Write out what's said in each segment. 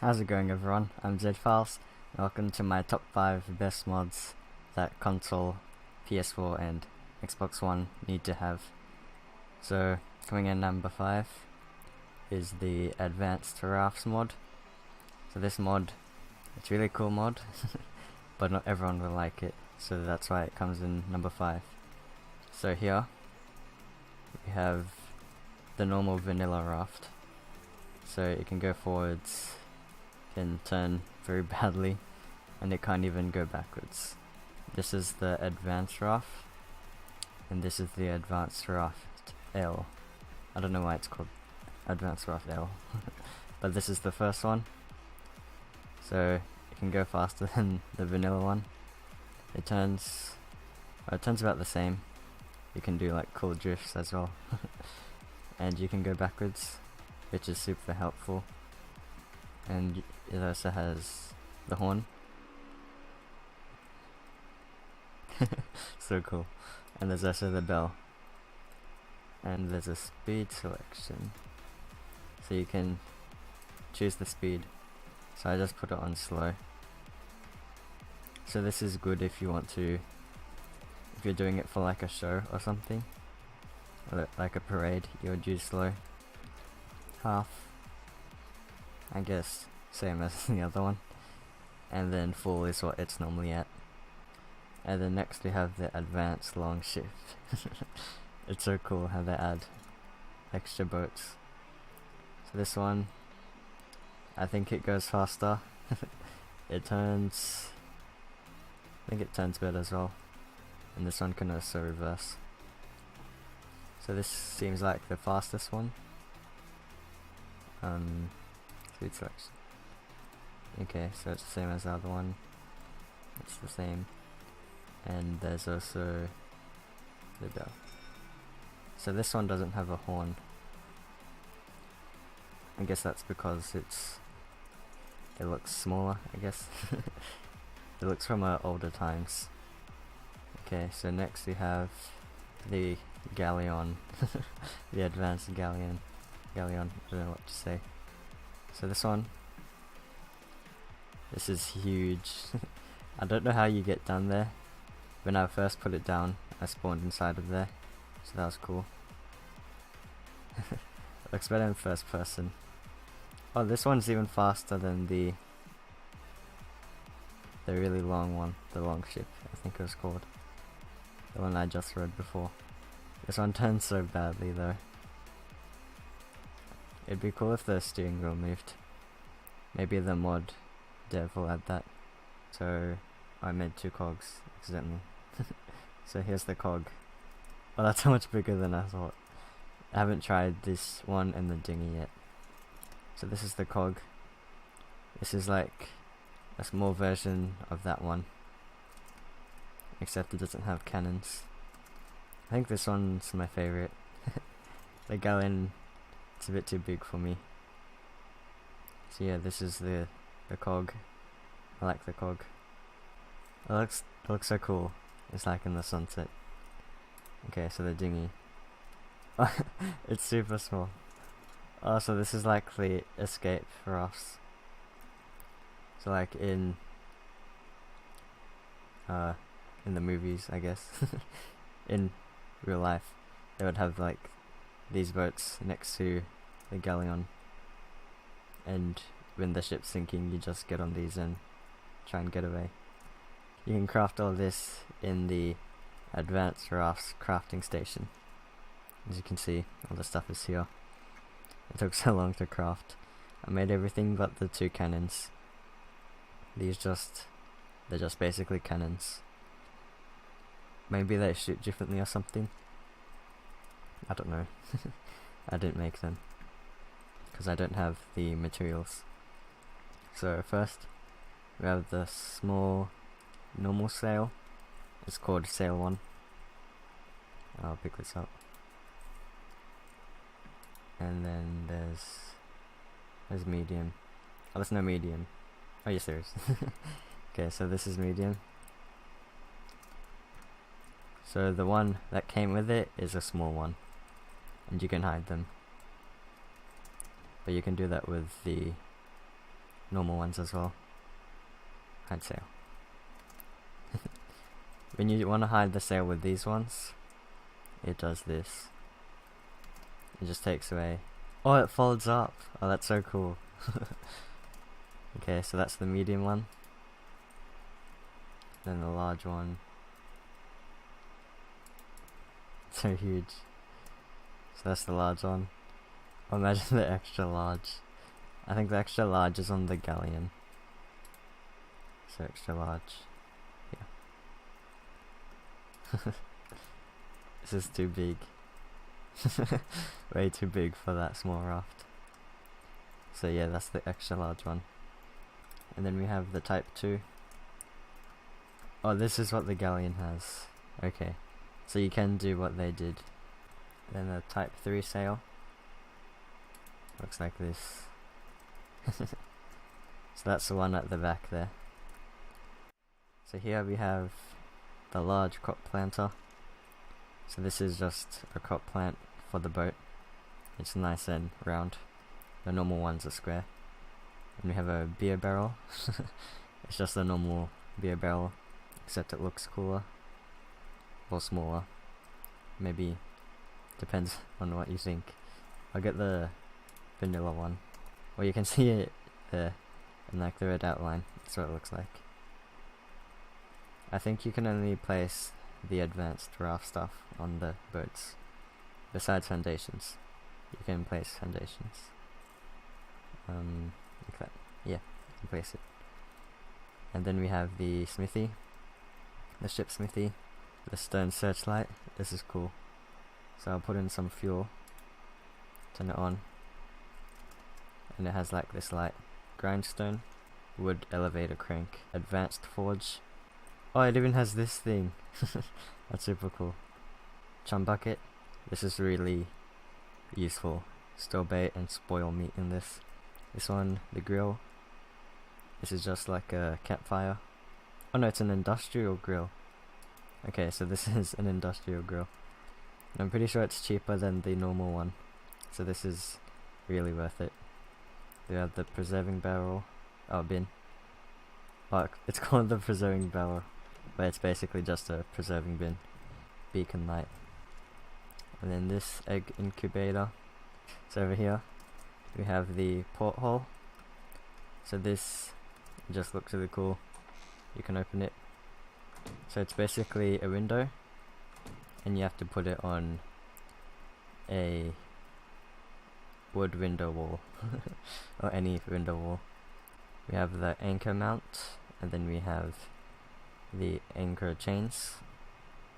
How's it going, everyone? I'm Zfiles. Welcome to my top 5 best mods that console, PS4 and Xbox One need to have. So, coming in number 5 is the Advanced Rafts mod. So this mod, it's a really cool mod, but not everyone will like it, so that's why it comes in number 5. So here, we have the normal vanilla raft. So it can go forwards, can turn very badly, and it can't even go backwards. This is the Advanced Raft, and this is the Advanced Raft L. I don't know why it's called Advanced Raft L, but this is the first one. So it can go faster than the vanilla one. It turns about the same. You can do like cool drifts as well, and you can go backwards, which is super helpful. And it also has the horn. So cool. And there's also the bell. And there's a speed selection, so you can choose the speed. So I just put it on slow. So this is good if you want to, if you're doing it for like a show or something, or like a parade, you would use slow. Half, I guess, same as the other one, and then full is what it's normally at. And then next we have the Advanced Long Shift. It's so cool how they add extra boats. So this one, I think it goes faster. It turns, I think it turns better as well, and this one can also reverse. So this seems like the fastest one. Speed selection. Okay, so it's the same as the other one. It's the same. And there's also the bell. So this one doesn't have a horn. I guess that's because it looks smaller, I guess. It looks from older times. Okay, so next we have the galleon. The Advanced Galleon, I don't know what to say. So this one, this is huge. I don't know how you get down there. When I first put it down, I spawned inside of there, so that was cool. It looks better in first person. Oh, this one's even faster than the really long one, the long ship, I think it was called. The one I just read before. This one turns so badly though. It'd be cool if the steering wheel moved. Maybe the mod dev will add that. So I made 2 cogs accidentally. So here's the cog. Oh, that's so much bigger than I thought. I haven't tried this one in the dinghy yet. So this is the cog. This is like a small version of that one, except it doesn't have cannons. I think this one's my favorite. The galleon, it's a bit too big for me. So yeah, this is the cog. I like the cog. It looks so cool. It's like in the sunset. Okay, so the dinghy. It's super small. Oh, so this is like the escape rafts. So like in the movies, I guess. In real life, they would have like these boats next to the galleon, and when the ship's sinking, you just get on these and try and get away. You can craft all this in the Advanced Rafts crafting station. As you can see, all the stuff is here. It took so long to craft. I made everything but the 2 cannons. They're just basically cannons. Maybe they shoot differently or something. I don't know. I didn't make them, because I don't have the materials. So first, we have the small normal sail. It's called sail 1. I'll pick this up. And then there's medium. Oh, there's no medium. Oh, yes there is. Okay, so this is medium. So the one that came with it is a small one, and you can hide them. But you can do that with the normal ones as well. Hide sail. When you want to hide the sail with these ones, it does this. It just takes away. Oh, it folds up. Oh, that's so cool. Okay, so that's the medium one. Then the large one. So huge. So that's the large one. Oh, imagine the extra large. I think the extra large is on the galleon. So extra large. Yeah. This is too big. Way too big for that small raft. So yeah, that's the extra large one. And then we have the type 2. Oh, this is what the galleon has. Okay, so you can do what they did. Then the type 3 sail looks like this. So that's the one at the back there. So here we have the large crop planter. So this is just a crop plant for the boat. It's nice and round. The normal ones are square. And we have a beer barrel. It's just a normal beer barrel, except it looks cooler or smaller. Maybe depends on what you think. I'll get the vanilla one. Well, you can see it there in like the red outline. That's what it looks like. I think you can only place the advanced raft stuff on the boats. Besides foundations, you can place foundations. Like that. Yeah, you can place it. And then we have the smithy, the ship smithy, the stone searchlight. This is cool. So I'll put in some fuel, turn it on, and it has like this light. Grindstone, wood elevator crank, advanced forge. Oh, it even has this thing. That's super cool. Chum bucket. This is really useful. Store bait and spoil meat in this. This one, the grill. This is just like a campfire. Oh no, it's an industrial grill. Okay, so this is an industrial grill. And I'm pretty sure it's cheaper than the normal one. So this is really worth it. We have the preserving barrel. Oh, bin. Oh, it's called the preserving barrel, but it's basically just a preserving bin. Beacon light. And then this egg incubator. So over here we have the porthole. So this just looks really cool. You can open it. So it's basically a window, and you have to put it on a wood window wall or any window wall. We have the anchor mount, and then we have the anchor chains.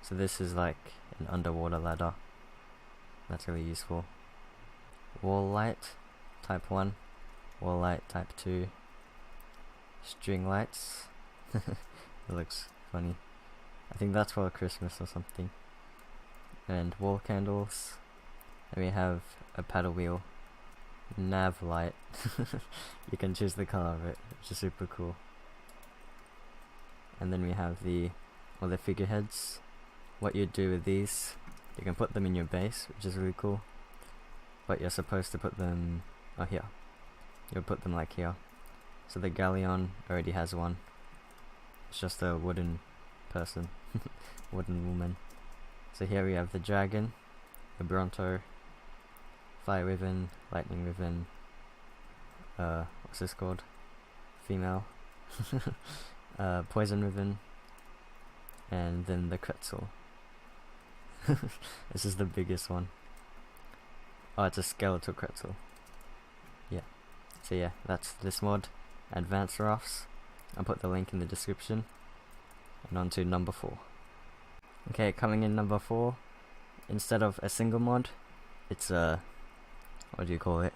So this is like an underwater ladder. That's really useful. Wall light type 1, wall light type 2, string lights. It looks funny. I think that's for Christmas or something. And wall candles. And we have a paddle wheel. Nav light. You can choose the color of it, which is super cool. And then we have the figureheads. What you do with these, you can put them in your base, which is really cool. But you're supposed to put them here. You'll put them like here. So the galleon already has one. It's just a wooden person. Wooden woman. So here we have the dragon, the Bronto, fire ribbon, lightning ribbon, what's this called? Female. Poison ribbon, and then the Quetzal. This is the biggest one. Oh, it's a skeletal Quetzal. Yeah. So yeah, that's this mod, Advanced Rafts. I'll put the link in the description. And on to number 4. Okay, coming in number 4, instead of a single mod, it's a, what do you call it?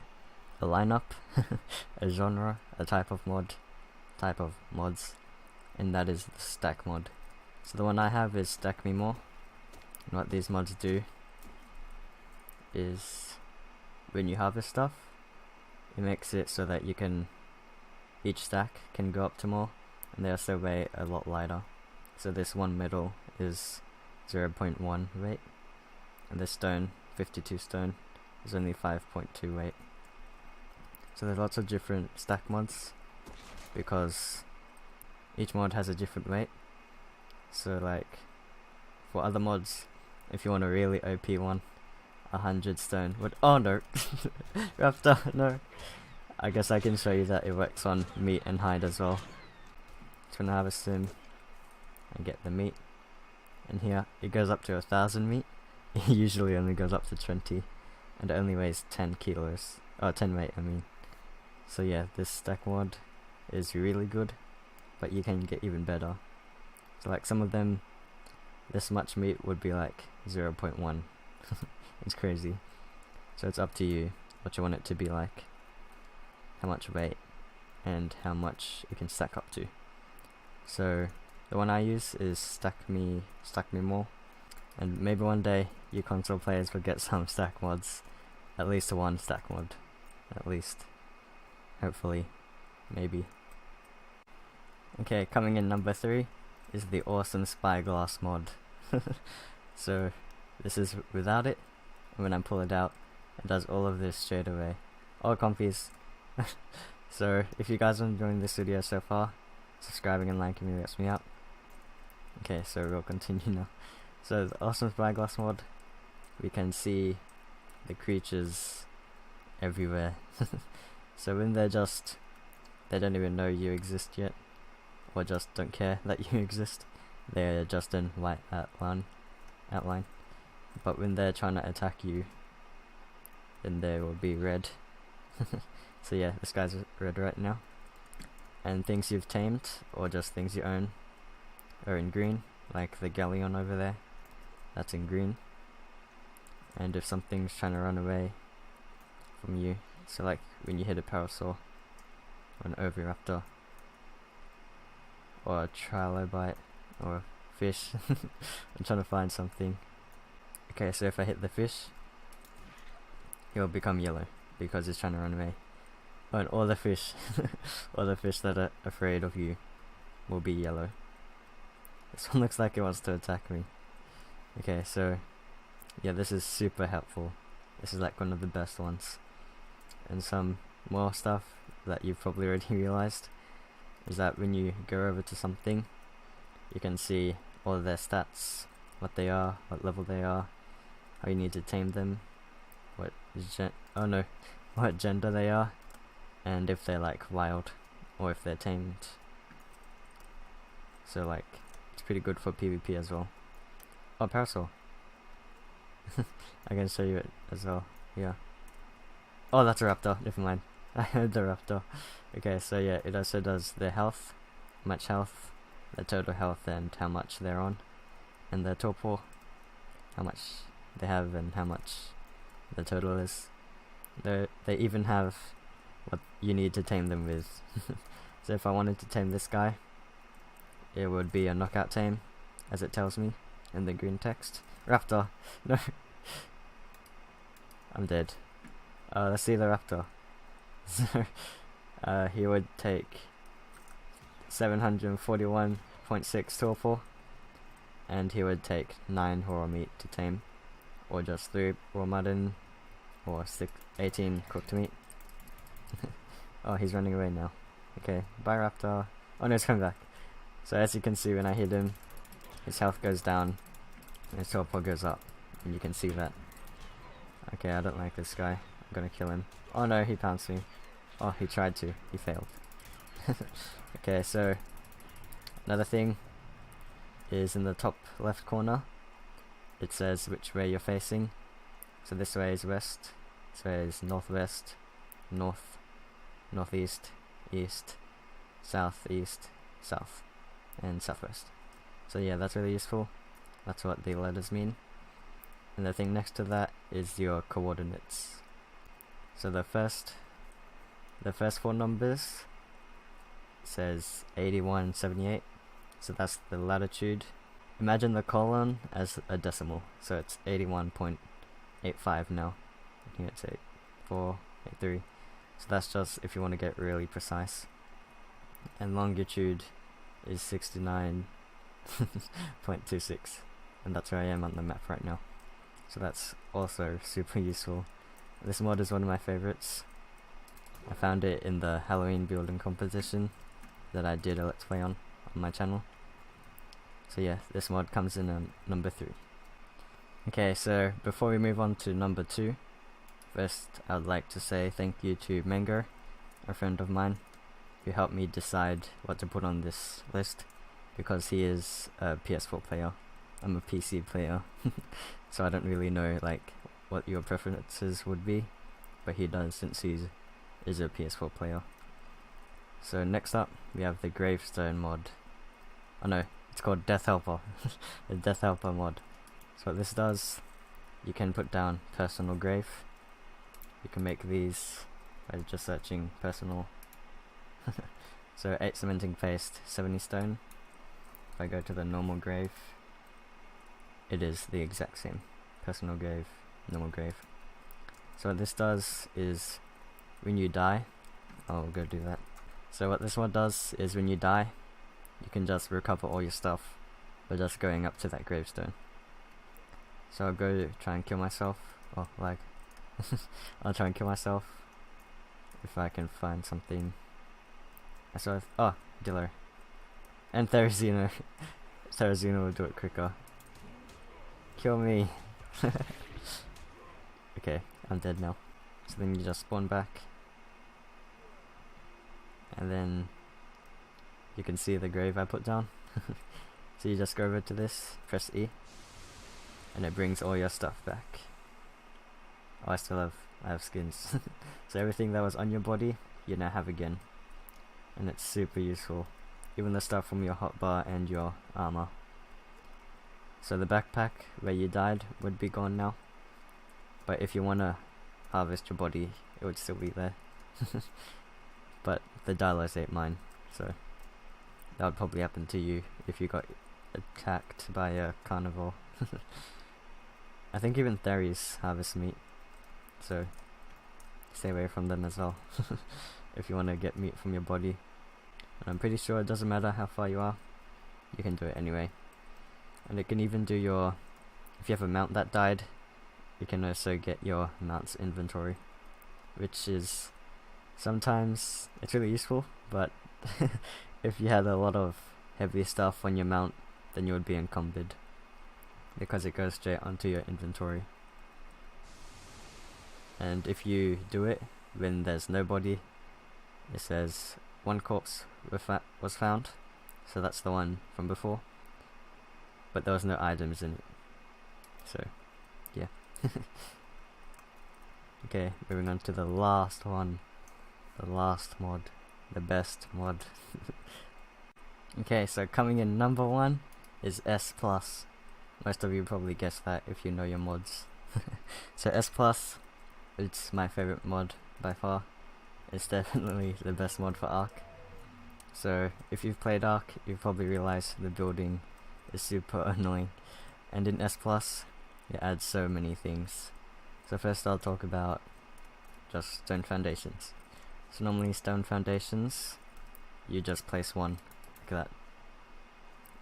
A lineup, a genre, a type of mods, and that is the stack mod. So the one I have is Stack Me More, and what these mods do is when you harvest stuff, it makes it so that each stack can go up to more, and they also weigh a lot lighter. So this one metal is 0.1 weight, and this stone, 52 stone, is only 5.2 weight. So there's lots of different stack mods. because each mod has a different weight. So like for other mods, if you want a really OP one, 100 stone would— oh no, raptor, no. I guess I can show you that it works on meat and hide as well. Just gonna harvest him and get the meat. And here it goes up to 1,000 meat. It usually only goes up to 20, and it only weighs 10 kilos. Oh, 10 weight, I mean. So yeah, this stack mod is really good, but you can get even better. So like some of them, this much meat would be like 0.1. It's crazy. So it's up to you what you want it to be like, how much weight, and how much it can stack up to. So the one I use is stack me more, and maybe one day you console players will get some stack mods, at least one stack mod, at least, hopefully, maybe. Okay, coming in number 3 is the awesome spyglass mod. So this is without it, and when I pull it out, it does all of this straight away. Oh, compies. So if you guys are enjoying this video so far, subscribing and liking me helps me out. Okay, so we'll continue now. So the awesome spyglass mod, we can see the creatures everywhere. So when they don't even know you exist yet, or just don't care that you exist, they're just in white outline. But when they're trying to attack you, then they will be red. So yeah, this guy's red right now. And things you've tamed, or just things you own, are in green, like the galleon over there, that's in green. And if something's trying to run away from you, so like when you hit a parasaur, or an oviraptor, or a trilobite, or a fish. I'm trying to find something. Okay, so if I hit the fish, he'll become yellow because he's trying to run away. Oh, and all the fish, all the fish that are afraid of you will be yellow. This one looks like it wants to attack me. Okay, so yeah, this is super helpful. This is like one of the best ones. And some more stuff that you've probably already realized is that when you go over to something, you can see all of their stats, what they are, what level they are, how you need to tame them, what gender they are, and if they're like wild or if they're tamed. So like it's pretty good for PvP as well. Oh, parasaur. I can show you it as well. Yeah. Oh, that's a raptor. Never mind. I heard the raptor. Okay, so yeah, it also does their health, much health, their total health, and how much they're on, and their torpor, how much they have and how much the total is. They even have what you need to tame them with. So if I wanted to tame this guy, it would be a knockout tame, as it tells me in the green text. Raptor! No! I'm dead. Let's see the raptor. So, he would take 741.6 torpor, and he would take 9 horror meat to tame, or just 3 raw mutton, or 18 cooked meat. Oh, he's running away now. Okay, bye raptor. Oh no, he's coming back. So as you can see, when I hit him, his health goes down, and his torpor goes up, and you can see that. Okay, I don't like this guy. I'm gonna kill him. Oh no, he pounced me. Oh, he tried to. He failed. Okay, so another thing is in the top left corner. It says which way you're facing. So this way is west. This way is northwest, north, northeast, east, southeast, south, and southwest. So yeah, that's really useful. That's what the letters mean. And the thing next to that is your coordinates. So the first 4 numbers says 8178, so that's the latitude. Imagine the colon as a decimal, so it's 81.85 now. Here it's 8483. So that's just if you want to get really precise. And longitude is 69.26, and that's where I am on the map right now. So that's also super useful. This mod is one of my favorites. I found it in the Halloween building competition, that I did a let's play on my channel. So yeah, this mod comes in number 3. Okay, so before we move on to number 2, first I would like to say thank you to Mango, a friend of mine, who helped me decide what to put on this list, because he is a PS4 player. I'm a PC player, so I don't really know like what your preferences would be, but he does since he is a PS4 player. So next up we have the Gravestone mod. Oh no, it's called Death Helper. The Death Helper mod. So what this does, you can put down personal grave. You can make these by just searching personal. So 8 cementing paste, 70 stone. If I go to the normal grave, it is the exact same. Personal grave, normal grave. So what this does is, when you die, I'll go do that. So what this one does is, when you die, you can just recover all your stuff by just going up to that gravestone. So I'll go try and kill myself. Oh, lag. I'll try and kill myself if I can find something. I saw. Oh, Dillo. And Therizino. Therizino will do it quicker. Kill me. Okay, I'm dead now. So then you just spawn back. And then you can see the grave I put down. So you just go over to this, press E, and it brings all your stuff back. Oh, I have skins. So everything that was on your body, you now have again. And it's super useful. Even the stuff from your hotbar and your armor. So the backpack where you died would be gone now. But if you wanna harvest your body, it would still be there. But the dialos ate mine, so that would probably happen to you if you got attacked by a carnivore. I think even Theris harvest meat, so stay away from them as well if you want to get meat from your body. And I'm pretty sure it doesn't matter how far you are, you can do it anyway. And it can even do your, if you have a mount that died, you can also get your mount's inventory, which is sometimes it's really useful, but if you had a lot of heavy stuff on your mount, then you would be encumbered, because it goes straight onto your inventory. And if you do it when there's nobody, it says 1 corpse was found, so that's the one from before, but there was no items in it, so yeah. Okay, moving on to the last one, the last mod, the best mod. Okay, so coming in number 1 is S+. Most of you probably guessed that if you know your mods. So S+, it's my favorite mod by far. It's definitely the best mod for Ark. So if you've played Ark, you've probably realized the building is super annoying. And in S+, it adds so many things. So first I'll talk about just stone foundations. So normally stone foundations, you just place one like that.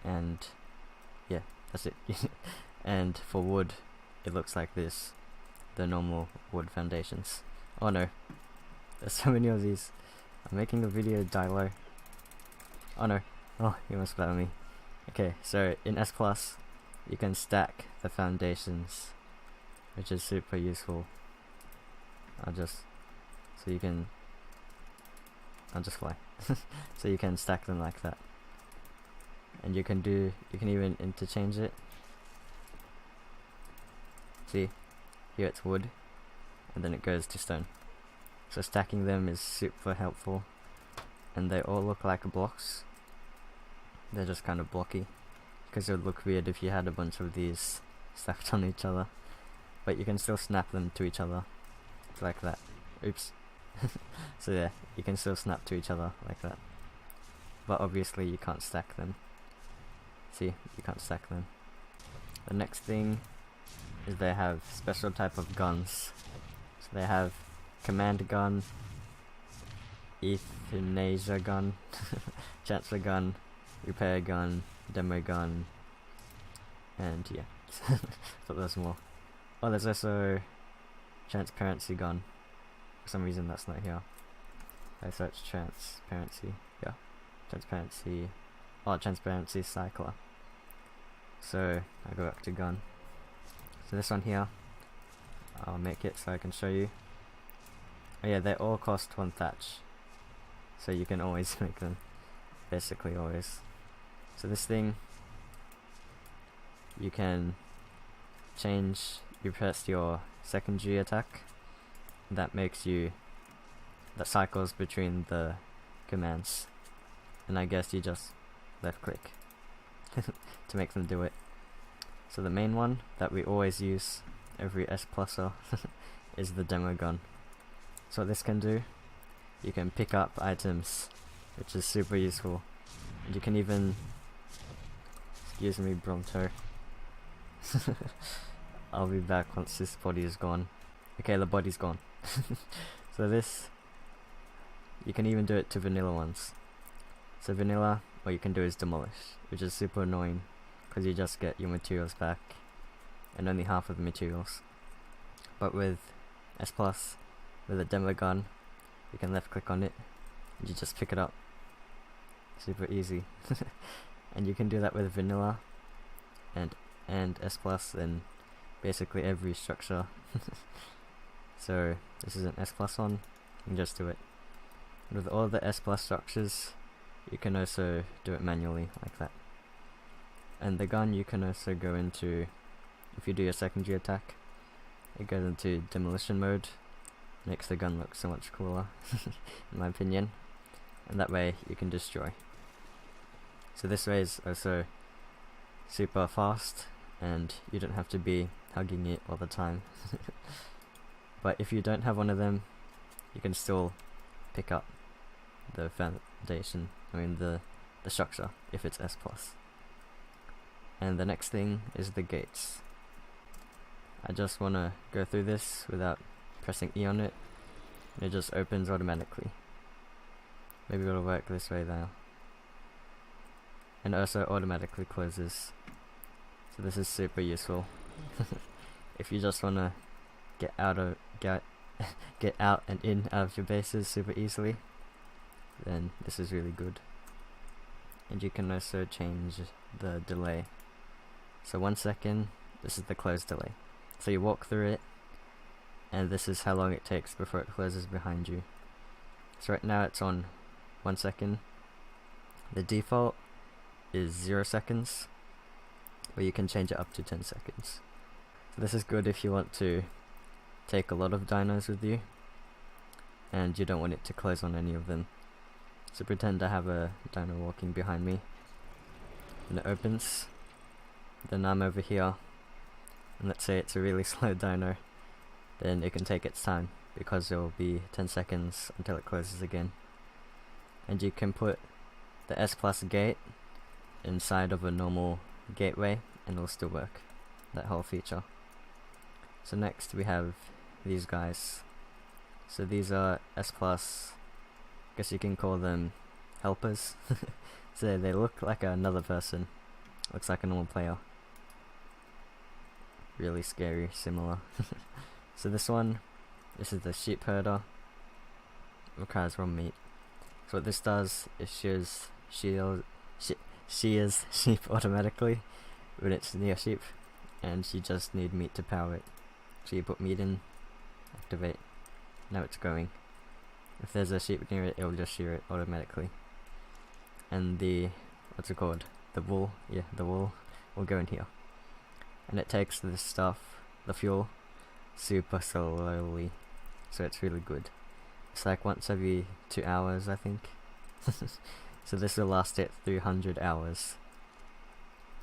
And yeah, that's it. And for wood, it looks like this. The normal wood foundations. Oh no, there's so many of these. I'm making a video die low. Oh no, oh, you almost splattered me. Okay, so in S+, you can stack the foundations, which is super useful. I'll just fly. So you can stack them like that. And you can even interchange it. See, here it's wood, and then it goes to stone. So stacking them is super helpful, and they all look like blocks. They're just kind of blocky, because it would look weird if you had a bunch of these stacked on each other. But you can still snap them to each other, like that. Oops. So yeah, you can still snap to each other like that. But obviously you can't stack them. See, you can't stack them. The next thing is they have special type of guns. So they have command gun, euthanasia gun, chancellor gun, repair gun, demo gun, and yeah. Thought there's more. Oh, there's also transparency gun. For some reason that's not here. I searched transparency. Yeah. transparency, transparency cycler. So I go back to gun. So this one here, I'll make it so I can show you. Oh yeah, they all cost 1 thatch, so you can always make them, basically always. So this thing, you can change, you press your secondary attack, that cycles between the commands, and I guess you just left click to make them do it. So the main one that we always use, every S-pluser, is the demo gun. So what this can do, you can pick up items, which is super useful, and you can even, excuse me Bronto, I'll be back once this body is gone. Okay, the body's gone. So this, you can even do it to vanilla ones. So vanilla, what you can do is demolish, which is super annoying, because you just get your materials back, and only half of the materials. But with S+, with a demo gun, you can left click on it, and you just pick it up. Super easy. And you can do that with vanilla, and S+, and basically every structure. So this is an S+ one, you can just do it. And with all the S+ structures, you can also do it manually like that. And the gun you can also go into, if you do your secondary attack, it goes into demolition mode, makes the gun look so much cooler, in my opinion, and that way you can destroy. So this way is also super fast, and you don't have to be hugging it all the time. But if you don't have one of them, you can still pick up the foundation, the structure, if it's S+. And the next thing is the gates. I just want to go through this without pressing E on it, and it just opens automatically. Maybe it'll work this way now. And also automatically closes. So this is super useful. If you just want to get out and in out of your bases super easily, then this is really good. And you can also change the delay. So 1 second, this is the close delay. So you walk through it, and this is how long it takes before it closes behind you. So right now it's on 1 second. The default is 0 seconds, but you can change it up to 10 seconds. So this is good if you want to take a lot of dinos with you, and you don't want it to close on any of them. So pretend I have a dino walking behind me, and it opens, then I'm over here, and let's say it's a really slow dino, then it can take its time, because it will be 10 seconds until it closes again. And you can put the S+ gate inside of a normal gateway, and it'll still work, that whole feature. So next we have these guys. So these are S+, guess you can call them helpers. So they look like another person, looks like a normal player. Really scary, similar. So this is the sheep herder, requires raw meat. So what this does is shears sheep automatically when it's near sheep, and you just need meat to power it. So you put meat in, activate, now it's going. If there's a sheep near it, it'll just shear it automatically. And the wool, the wool will go in here. And it takes this stuff, the fuel, super slowly, so it's really good. It's like once every 2 hours, I think. So this will last it 300 hours.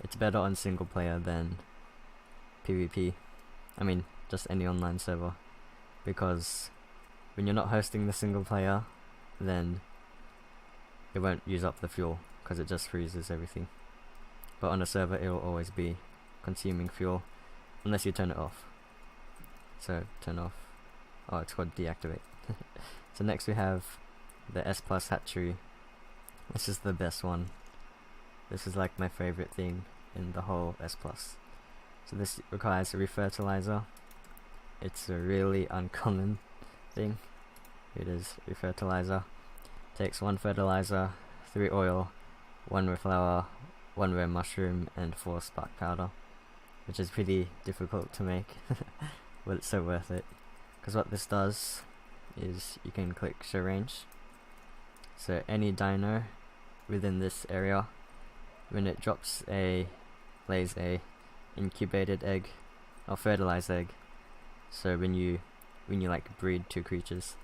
It's better on single player than PvP. I mean, just any online server. Because when you're not hosting the single player, then it won't use up the fuel, because it just freezes everything. But on a server, it will always be consuming fuel, unless you turn it off. So, turn off. Oh, it's called deactivate. So next we have the S+ hatchery. This is the best one. This is like my favorite thing in the whole S+. So this requires a refertilizer. It's a really uncommon thing. It is refertilizer. Takes 1 fertilizer, 3 oil, 1 rare flour, 1 rare mushroom, and 4 spark powder, which is pretty difficult to make, but it's so worth it. Because what this does is you can click show range. So any dino within this area, when it lays a incubated egg or fertilized egg, so when you like breed 2 creatures,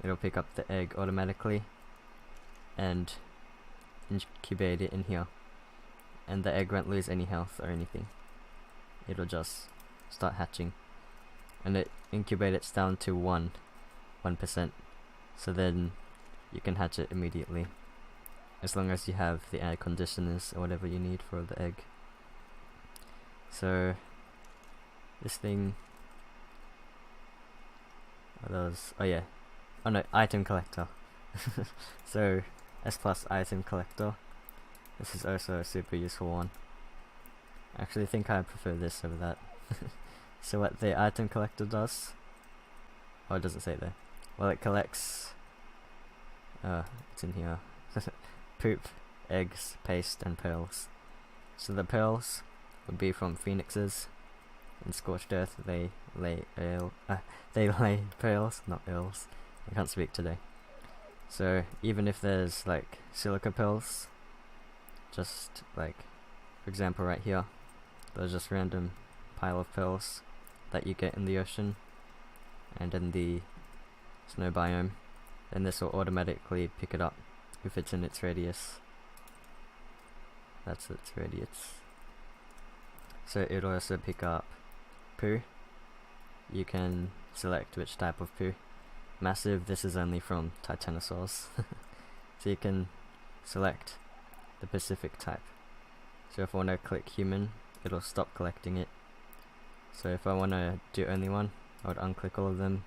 it'll pick up the egg automatically and incubate it in here, and the egg won't lose any health or anything. It'll just start hatching, and it incubates down to 1%, so then you can hatch it immediately, as long as you have the air conditioners or whatever you need for the egg. So this thing, item collector. So S+ item collector, this is also a super useful one. I actually think I prefer this over that. So what the item collector does, it doesn't say there. Well, it collects, it's in here, poop, eggs, paste, and pearls. So the pearls would be from phoenixes. In Scorched Earth, they lay pearls, not earls. I can't speak today. So even if there's like silica pearls, just like, for example right here, there's just random pile of pearls that you get in the ocean and in the snow biome, then this will automatically pick it up if it's in its radius. That's its radius. So it'll also pick up poo. You can select which type of poo. Massive, this is only from titanosaurs. So you can select the specific type. So if I want to click human, it'll stop collecting it. So if I want to do only one, I would unclick all of them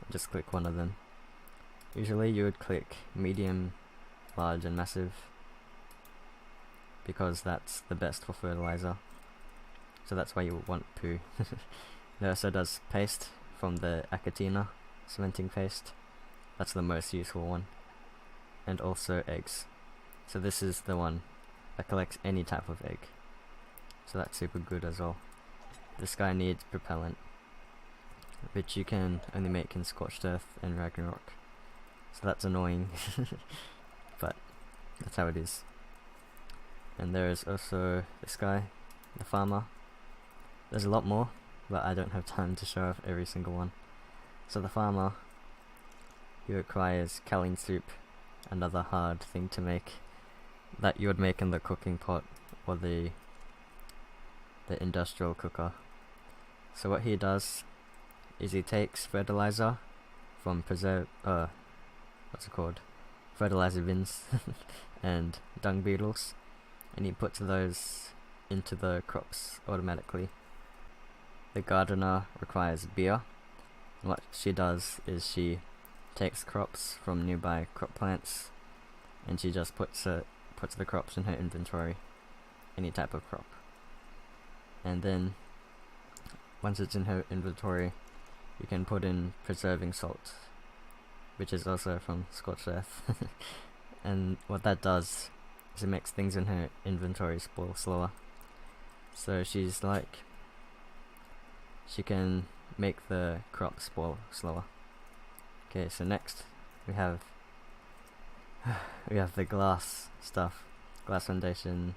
and just click one of them. Usually you would click medium, large, and massive, because that's the best for fertilizer. So that's why you would want poo. It also does paste from the Achatina cementing paste. That's the most useful one. And also eggs. So this is the one that collects any type of egg. So that's super good as well. This guy needs propellant, which you can only make in Scorched Earth and Ragnarok. So that's annoying. But that's how it is. And there's also this guy, the farmer. There's a lot more, but I don't have time to show off every single one. So the farmer, he requires kaolin soup, another hard thing to make, that you would make in the cooking pot or the industrial cooker. So what he does is he takes fertilizer from fertilizer bins and dung beetles, and he puts those into the crops automatically. The gardener requires beer. What she does is she takes crops from nearby crop plants, and she just puts the crops in her inventory, any type of crop. And then once it's in her inventory, you can put in preserving salt, which is also from Scorched Earth. And what that does is it makes things in her inventory spoil slower. So she can make the crop spoil slower. Okay, so next we have the glass stuff. Glass foundation,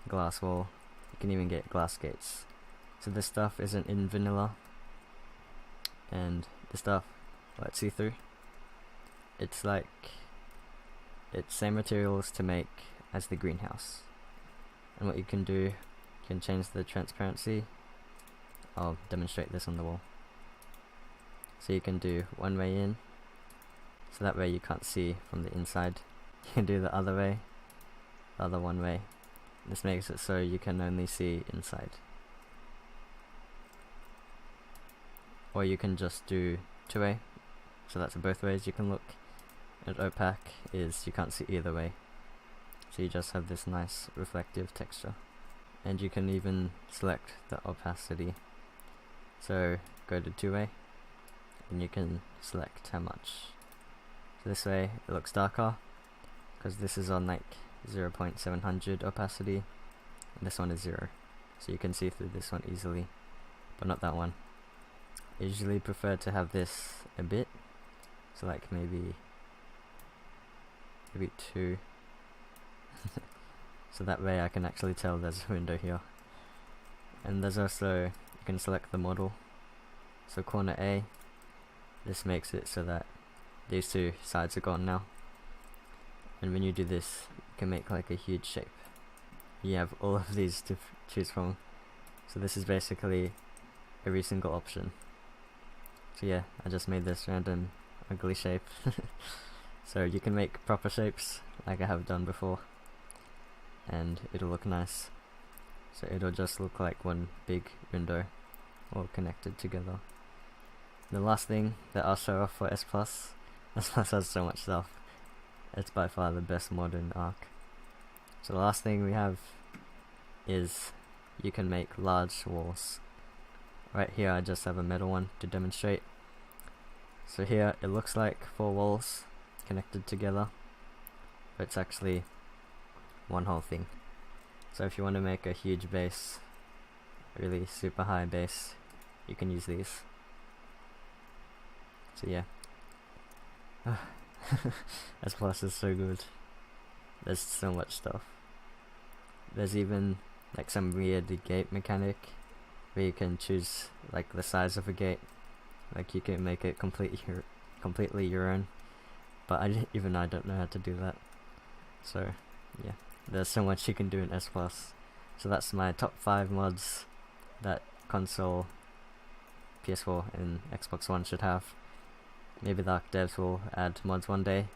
glass wall. You can even get glass gates. So this stuff isn't in vanilla, and this stuff, let's see through. It's same materials to make as the greenhouse. And what you can do, you can change the transparency. I'll demonstrate this on the wall. So you can do one way in, so that way you can't see from the inside. You can do the other way, the other one way. This makes it so you can only see inside. Or you can just do two-way, so that's both ways you can look. And opaque is you can't see either way, so you just have this nice reflective texture. And you can even select the opacity. So go to two-way, and you can select how much. So this way it looks darker. because this is on like 0.700 opacity, and this one is 0, so you can see through this one easily, but not that one. I usually prefer to have this a bit, so like maybe 2, so that way I can actually tell there's a window here. And there's also, you can select the model, so corner A, this makes it so that these two sides are gone now, and when you do this you can make like a huge shape. You have all of these to choose from, so this is basically every single option. So yeah, I just made this random ugly shape. So you can make proper shapes like I have done before, and it'll look nice. So it'll just look like one big window all connected together. The last thing that I'll show off for S Plus has so much stuff. It's by far the best mod in Arc. So the last thing we have is you can make large walls. Right here I just have a metal one to demonstrate. So here it looks like 4 walls connected together, but it's actually one whole thing. So if you want to make a huge base, a really super high base, you can use these. So yeah. S Plus is so good. There's so much stuff. There's even like some weird gate mechanic where you can choose like the size of a gate. Like you can make it completely your own. But I don't know how to do that. So yeah, there's so much you can do in S Plus. So that's my top 5 mods that console, PS4 and Xbox One should have. Maybe the Arc devs will add mods one day.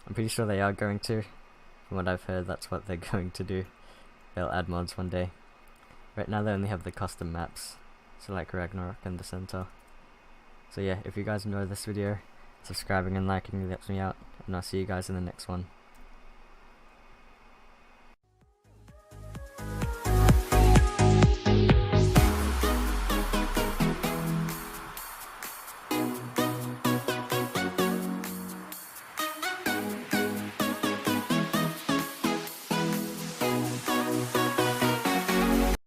I'm pretty sure they are going to. From what I've heard, that's what they're going to do. They'll add mods one day. Right now they only have the custom maps, so like Ragnarok and the Center. So yeah, if you guys enjoyed this video, subscribing and liking really helps me out, and I'll see you guys in the next one.